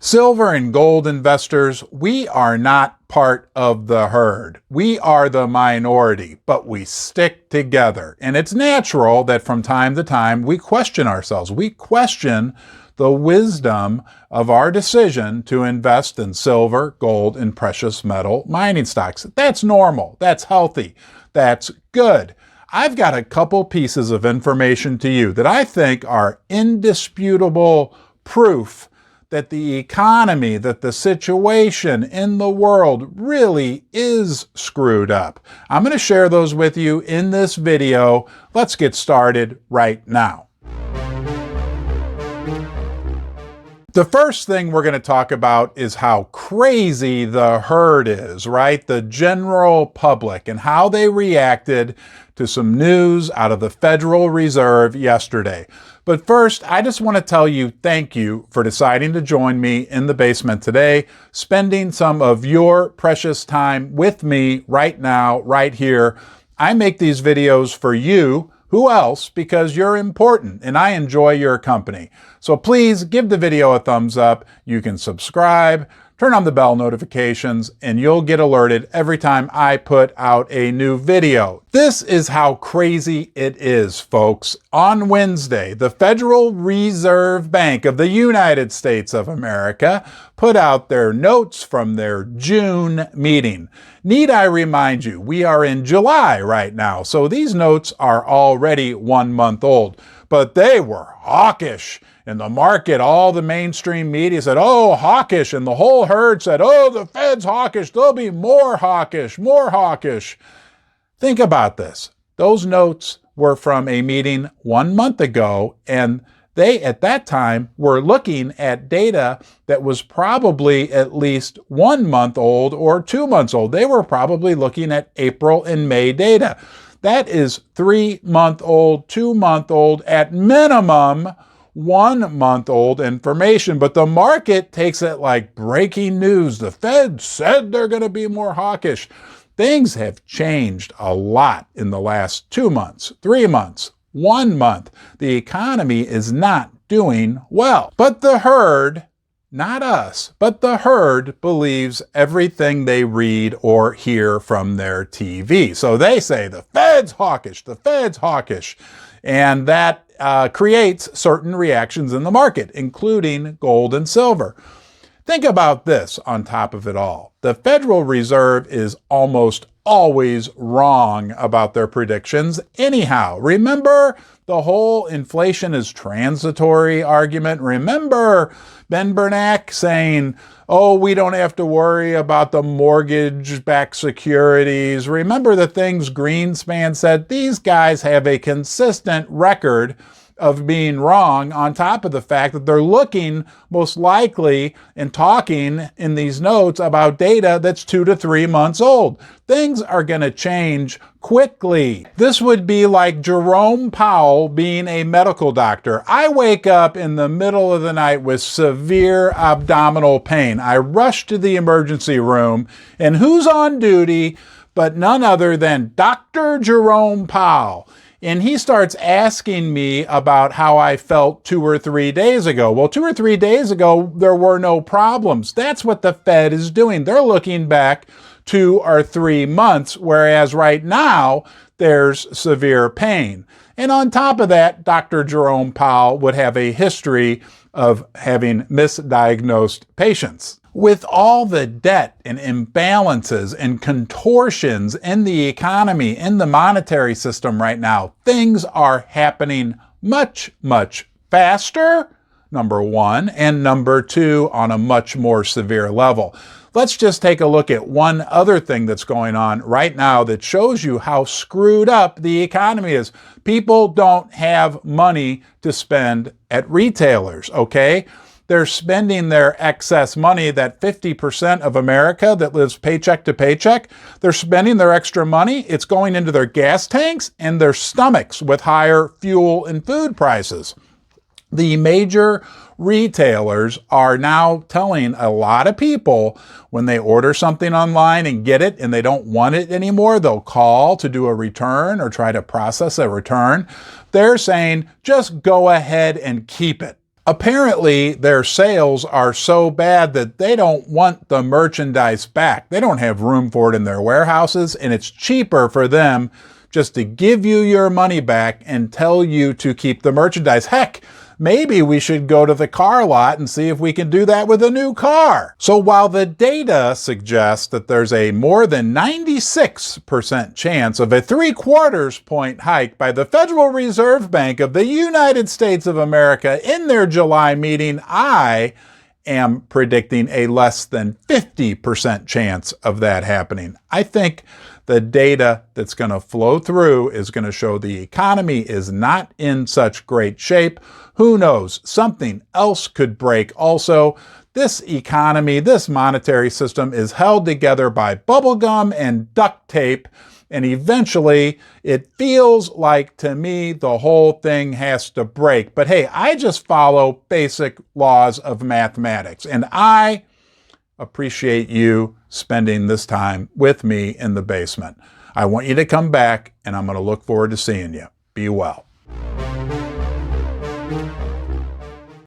Silver and gold investors, we are not part of the herd. We are the minority, but we stick together. And it's natural that from time to time we question ourselves. We question the wisdom of our decision to invest in silver, gold, and precious metal mining stocks. That's normal. That's healthy. That's good. I've got a couple pieces of information to you that I think are indisputable proof that the economy, that the situation in the world really is screwed up. I'm going to share those with you in this video. Let's get started right now. The first thing we're going to talk about is how crazy the herd is, right? The general public and how they reacted to some news out of the Federal Reserve yesterday. But first, I just want to tell you thank you for deciding to join me in the basement today, spending some of your precious time with me right now, right here. I make these videos for you. Who else? Because you're important and I enjoy your company. So please give the video a thumbs up. You can subscribe, turn on the bell notifications, and you'll get alerted every time I put out a new video. This is how crazy it is, folks. On Wednesday, the Federal Reserve Bank of the United States of America put out their notes from their June meeting. Need I remind you, we are in July right now, so these notes are already 1 month old. But they were hawkish. In the market, all the mainstream media said, oh, hawkish. And the whole herd said, oh, the Fed's hawkish. They'll be more hawkish, more hawkish. Think about this. Those notes were from a meeting 1 month ago, and they, at that time, were looking at data that was probably at least 1 month old or 2 months old. They were probably looking at April and May data. That is 3 month old, 2 month old, at minimum 1 month old information. But the market takes it like breaking news. The Fed said they're going to be more hawkish. Things have changed a lot in the last 2 months, 3 months, 1 month. The economy is not doing well. But the herd, not us, but the herd believes everything they read or hear from their TV. So they say the Fed's hawkish, the Fed's hawkish. And that creates certain reactions in the market, including gold and silver. Think about this on top of it all. The Federal Reserve is almost always wrong about their predictions anyhow. Remember the whole inflation is transitory argument? Remember Ben Bernanke saying, oh, we don't have to worry about the mortgage-backed securities. Remember the things Greenspan said? These guys have a consistent record of being wrong, on top of the fact that they're looking most likely and talking in these notes about data that's 2 to 3 months old. Things are going to change quickly. This would be like Jerome Powell being a medical doctor. I wake up in the middle of the night with severe abdominal pain. I rush to the emergency room, and who's on duty but none other than Dr. Jerome Powell. And he starts asking me about how I felt 2 or 3 days ago. Well, 2 or 3 days ago, there were no problems. That's what the Fed is doing. They're looking back 2 or 3 months, whereas right now, there's severe pain. And on top of that, Dr. Jerome Powell would have a history of having misdiagnosed patients. With all the debt and imbalances and contortions in the economy, in the monetary system right now, things are happening much, much faster, number one, and number two, on a much more severe level. Let's just take a look at one other thing that's going on right now that shows you how screwed up the economy is. People don't have money to spend at retailers, okay? They're spending their excess money, that 50% of America that lives paycheck to paycheck, they're spending their extra money. It's going into their gas tanks and their stomachs with higher fuel and food prices. The major retailers are now telling a lot of people when they order something online and get it and they don't want it anymore, they'll call to do a return or try to process a return. They're saying, just go ahead and keep it. Apparently, their sales are so bad that they don't want the merchandise back. They don't have room for it in their warehouses, and it's cheaper for them just to give you your money back and tell you to keep the merchandise. Heck, maybe we should go to the car lot and see if we can do that with a new car. So while the data suggests that there's a more than 96% chance of a 3/4 point hike by the Federal Reserve Bank of the United States of America in their July meeting, I am predicting a less than 50% chance of that happening. I think the data that's going to flow through is going to show the economy is not in such great shape. Who knows? Something else could break also. This economy, this monetary system is held together by bubblegum and duct tape. And eventually, it feels like to me the whole thing has to break. But hey, I just follow basic laws of mathematics. And I appreciate you spending this time with me in the basement. I want you to come back, and I'm going to look forward to seeing you. Be well.